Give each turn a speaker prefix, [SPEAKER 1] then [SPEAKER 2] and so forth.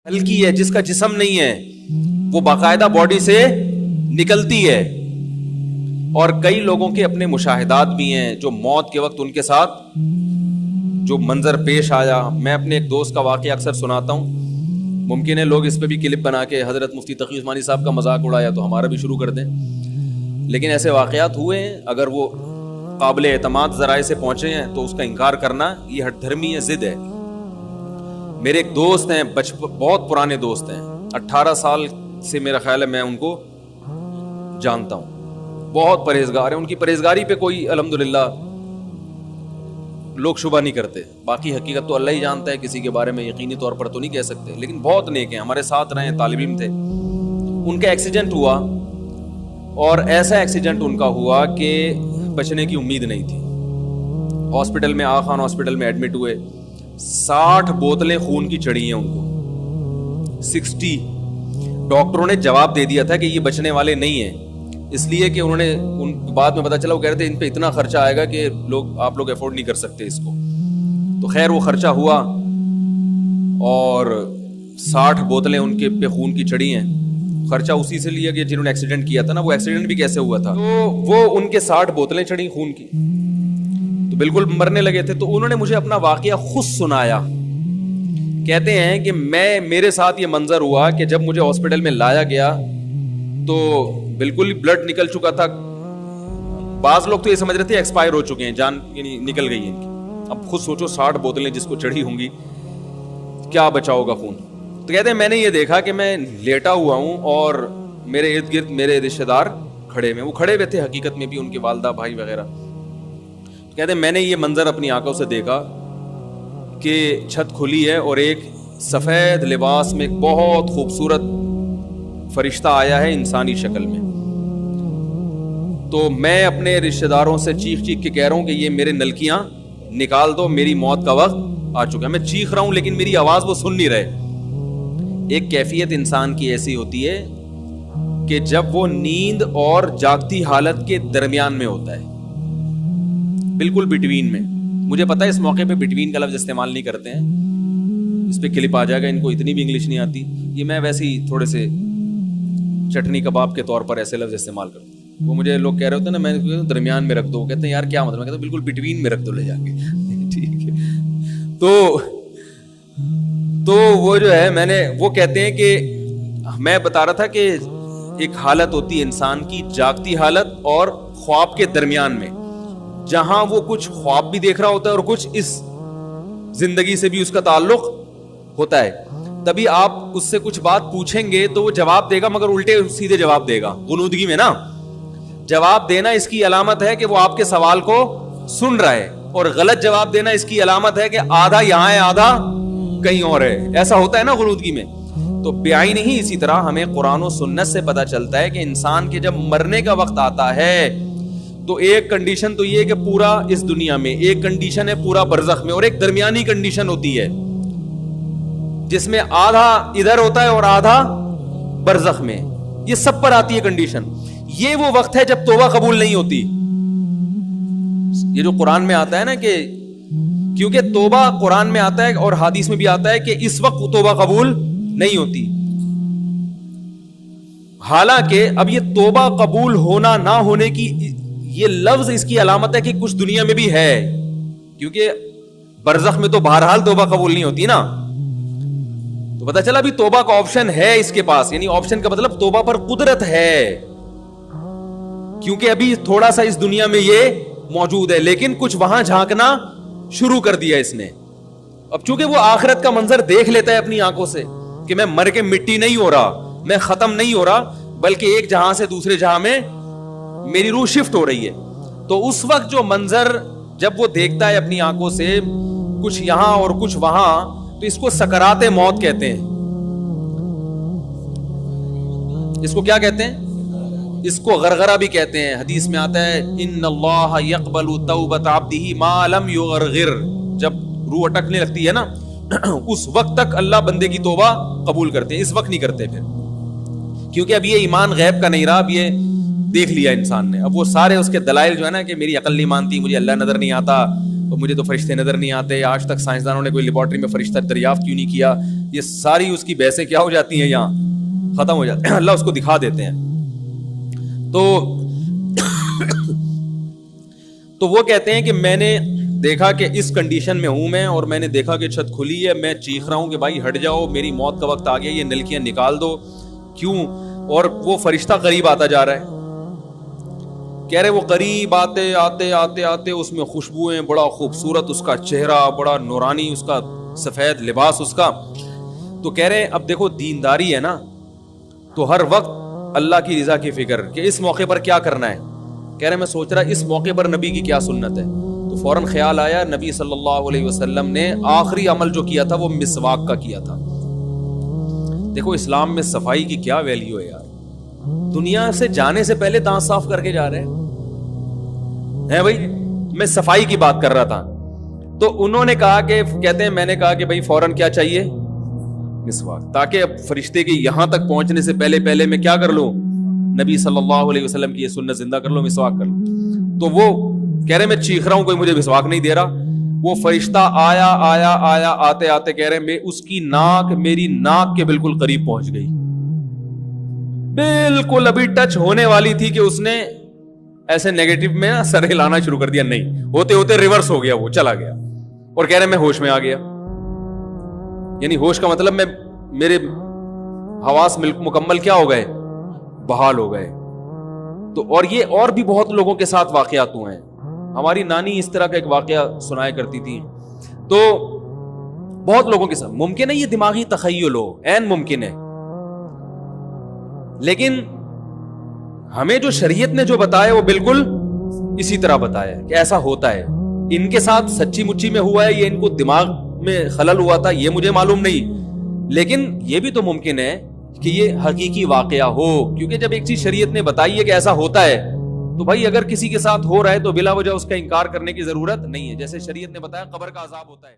[SPEAKER 1] ہلکی ہے، جس کا جسم نہیں ہے وہ باقاعدہ باڈی سے نکلتی ہے. اور کئی لوگوں کے اپنے مشاہدات بھی ہیں جو موت کے وقت ان کے ساتھ جو منظر پیش آیا. میں اپنے ایک دوست کا واقعہ اکثر سناتا ہوں. ممکن ہے لوگ اس پہ بھی کلپ بنا کے حضرت مفتی تقی عثمانی صاحب کا مذاق اڑایا تو ہمارا بھی شروع کر دیں، لیکن ایسے واقعات ہوئے ہیں. اگر وہ قابل اعتماد ذرائع سے پہنچے ہیں تو اس کا انکار کرنا یہ ہٹ دھرمی ہے، ضد ہے. میرے ایک دوست ہیں، بہت پرانے دوست ہیں، 18 سال سے میرا خیال ہے میں ان کو جانتا ہوں. بہت پرہیزگار ہیں، ان کی پرہیزگاری پہ کوئی الحمدللہ لوگ شبہ نہیں کرتے. باقی حقیقت تو اللہ ہی جانتا ہے، کسی کے بارے میں یقینی طور پر تو نہیں کہہ سکتے، لیکن بہت نیک ہیں، ہمارے ساتھ رہے ہیں، طالب علم تھے. ان کا ایکسیڈنٹ ہوا اور ایسا ایکسیڈنٹ ان کا ہوا کہ بچنے کی امید نہیں تھی. ہاسپٹل میں، آغا خان ہاسپٹل میں ایڈمٹ ہوئے. 60 بوتلیں خون کی چڑھی ہیں ان کو، 60. ڈاکٹروں نے جواب دے دیا تھا کہ یہ بچنے والے نہیں ہیں، اس لیے کہ انہوں نے ان بعد میں پتا چلا وہ کہہ رہے تھے ان پہ اتنا خرچہ آئے گا کہ آپ لوگ افورڈ نہیں کر سکتے اس کو. تو خیر وہ خرچہ ہوا اور 60 بوتلیں ان کے پہ خون کی چڑھی ہیں. خرچہ اسی سے لیا کہ جنہوں نے ایکسیڈنٹ کیا تھا نا، وہ ایکسیڈنٹ بھی کیسے ہوا تھا. تو وہ ان کے 60 بوتلیں چڑھی خون کی تو بالکل مرنے لگے تھے. تو انہوں نے مجھے اپنا واقعہ خود سنایا. کہتے ہیں کہ میرے ساتھ یہ منظر ہوا کہ جب مجھے ہاسپٹل میں لایا گیا تو بالکل بلڈ نکل چکا تھا. بعض لوگ تو یہ سمجھ رہے تھے ایکسپائر ہو چکے ہیں، جان یعنی نکل گئی ہے ان کی. اب خود سوچو 60 بوتلیں جس کو چڑھی ہوں گی، کیا بچا ہوگا خون. تو کہتے ہیں میں نے یہ دیکھا کہ میں لیٹا ہوا ہوں اور میرے ارد گرد میرے رشتے دار کھڑے ہوئے، وہ کھڑے ہوئے تھے حقیقت میں بھی، ان کے والدہ بھائی وغیرہ. کہتے ہیں میں نے یہ منظر اپنی آنکھوں سے دیکھا کہ چھت کھلی ہے اور ایک سفید لباس میں ایک بہت خوبصورت فرشتہ آیا ہے انسانی شکل میں. تو میں اپنے رشتہ داروں سے چیخ چیخ کے کہہ رہا ہوں کہ یہ میرے نلکیاں نکال دو، میری موت کا وقت آ چکا ہے. میں چیخ رہا ہوں لیکن میری آواز وہ سن نہیں رہے. ایک کیفیت انسان کی ایسی ہوتی ہے کہ جب وہ نیند اور جاگتی حالت کے درمیان میں ہوتا ہے، بالکل بٹوین میں. مجھے پتا ہے اس موقع پہ بٹوین کا لفظ استعمال نہیں کرتے ہیں، اس پہ کلپ آ جائے گا، ان کو اتنی بھی انگلش نہیں آتی. یہ میں ویسے ہی تھوڑے سے چٹنی کباب کے طور پر ایسے لفظ استعمال کرتا ہوں. وہ مجھے لوگ کہہ رہے ہوتے ہیں نا، میں درمیان میں رکھ دو، کہتے ہیں یار کیا مطلب. میں کہتا ہوں بالکل بٹوین میں رکھ دو لے جا کے. ٹھیک ہے. تو وہ جو ہے میں نے وہ کہتے ہیں کہ میں بتا رہا تھا کہ ایک حالت ہوتی ہے انسان کی، جاگتی حالت اور خواب کے درمیان میں، جہاں وہ کچھ خواب بھی دیکھ رہا ہوتا ہے اور کچھ اس زندگی سے بھی اس کا تعلق ہوتا ہے. تبھی آپ اس سے کچھ بات پوچھیں گے تو وہ جواب دے گا، مگر الٹے سیدھے جواب دے گا. غنودگی میں نا جواب دینا اس کی علامت ہے کہ وہ آپ کے سوال کو سن رہا ہے، اور غلط جواب دینا اس کی علامت ہے کہ آدھا یہاں ہے آدھا کہیں اور ہے. ایسا ہوتا ہے نا غنودگی میں. تو بعین ہی اسی طرح ہمیں قرآن و سنت سے پتہ چلتا ہے کہ انسان کے جب مرنے کا وقت آتا ہے تو ایک کنڈیشن تو یہ ہے کہ پورا اس دنیا میں، ایک کنڈیشن ہے پورا برزخ میں، اور ایک درمیانی کنڈیشن ہوتی ہے جس میں آدھا ادھر ہوتا ہے اور آدھا برزخ میں. یہ سب پر آتی ہے کنڈیشن. یہ وہ وقت ہے جب توبہ قبول نہیں ہوتی. یہ جو قرآن میں آتا ہے نا کہ کیونکہ توبہ قرآن میں آتا ہے اور حدیث میں بھی آتا ہے کہ اس وقت توبہ قبول نہیں ہوتی. حالانکہ اب یہ توبہ قبول ہونا نہ ہونے کی یہ لفظ اس کی علامت ہے کہ کچھ دنیا میں بھی ہے، کیونکہ برزخ میں تو بہرحال توبہ قبول نہیں ہوتی نا. تو پتہ چلا بھی توبہ کا آپشن ہے اس کے پاس، یعنی آپشن کا مطلب توبہ پر قدرت ہے، کیونکہ ابھی تھوڑا سا اس دنیا میں یہ موجود ہے، لیکن کچھ وہاں جھانکنا شروع کر دیا اس نے. اب چونکہ وہ آخرت کا منظر دیکھ لیتا ہے اپنی آنکھوں سے کہ میں مر کے مٹی نہیں ہو رہا، میں ختم نہیں ہو رہا، بلکہ ایک جہاں سے دوسرے جہاں میں میری روح شفٹ ہو رہی ہے. تو اس وقت جو منظر جب وہ دیکھتا ہے اپنی آنکھوں سے، کچھ یہاں اور کچھ وہاں، تو اس کو سکرات موت کہتے ہیں. اس کو کیا کہتے ہیں؟ اس کو غرغرہ بھی کہتے ہیں. حدیث میں آتا ہے ان اللہ یقبل توبۃ عبدہ ما لم یغرغر. جب روح اٹکنے لگتی ہے نا اس وقت تک اللہ بندے کی توبہ قبول کرتے ہیں، اس وقت نہیں کرتے پھر، کیونکہ اب یہ ایمان غیب کا نہیں رہا، اب یہ دیکھ لیا انسان نے. اب وہ سارے اس کے دلائل جو ہے نا کہ میری عقل نہیں مانتی، مجھے اللہ نظر نہیں آتا، اور مجھے تو فرشتے نظر نہیں آتے، آج تک سائنسدانوں نے کوئی لیبارٹری میں فرشتہ دریافت کیوں نہیں کیا، یہ ساری اس کی بحثیں کیا ہو جاتی ہیں، یہاں ختم ہو جاتے ہیں، اللہ اس کو دکھا دیتے ہیں. تو وہ کہتے ہیں کہ میں نے دیکھا کہ اس کنڈیشن میں ہوں میں، اور میں نے دیکھا کہ چھت کھلی ہے، میں چیخ رہا ہوں کہ بھائی ہٹ جاؤ، میری موت کا وقت آ گیا، یہ نلکیاں نکال دو. کیوں؟ اور وہ فرشتہ قریب آتا جا رہا ہے. کہہ رہے وہ قریب آتے آتے آتے آتے اس میں خوشبوئیں، بڑا خوبصورت اس کا چہرہ، بڑا نورانی اس کا سفید لباس اس کا. تو کہہ رہے اب دیکھو دینداری ہے نا، تو ہر وقت اللہ کی رضا کی فکر کہ اس موقع پر کیا کرنا ہے. کہہ رہے میں سوچ رہا اس موقع پر نبی کی کیا سنت ہے. تو فوراً خیال آیا نبی صلی اللہ علیہ وسلم نے آخری عمل جو کیا تھا وہ مسواک کا کیا تھا. دیکھو اسلام میں صفائی کی کیا ویلیو ہے یار. دنیا سے جانے سے پہلے دانت صاف کر کے جا رہے ہیں بھائی. میں صفائی کی بات کر رہا تھا. تو انہوں نے کہا کہ کہتے ہیں میں نے کہا کہ بھائی فوراً کیا چاہیے؟ مسواک. تاکہ اب فرشتے کے یہاں تک پہنچنے سے پہلے میں کیا کر لوں؟ نبی صلی اللہ علیہ وسلم کی یہ سنت زندہ کر لو، مسواک کر لو. تو وہ کہہ رہے میں چیخ رہا ہوں، کوئی مجھے مسواک نہیں دے رہا. وہ فرشتہ آیا آیا آیا آتے آتے کہہ رہے میں اس کی ناک میری ناک کے بالکل قریب پہنچ گئی، بالکل ابھی ٹچ ہونے والی تھی کہ اس نے ایسے نیگیٹو میں سر ہلانا شروع کر دیا. نہیں ہوتے ہوتے ریورس ہو گیا، وہ چلا گیا. اور کہہ رہے میں ہوش میں آ گیا. یعنی ہوش کا مطلب میرے حواس مکمل کیا ہو گئے؟ بحال ہو گئے. تو اور یہ اور بھی بہت لوگوں کے ساتھ واقعات ہوئے ہیں. ہماری نانی اس طرح کا ایک واقعہ سنایا کرتی تھی. تو بہت لوگوں کے ساتھ ممکن ہے یہ دماغی تخیل ہو، عین ممکن ہے، لیکن ہمیں جو شریعت نے جو بتایا وہ بالکل اسی طرح بتایا کہ ایسا ہوتا ہے. ان کے ساتھ سچی مچی میں ہوا ہے، یہ ان کو دماغ میں خلل ہوا تھا، یہ مجھے معلوم نہیں. لیکن یہ بھی تو ممکن ہے کہ یہ حقیقی واقعہ ہو، کیونکہ جب ایک چیز شریعت نے بتائی ہے کہ ایسا ہوتا ہے تو بھائی اگر کسی کے ساتھ ہو رہا ہے تو بلا وجہ اس کا انکار کرنے کی ضرورت نہیں ہے. جیسے شریعت نے بتایا قبر کا عذاب ہوتا ہے.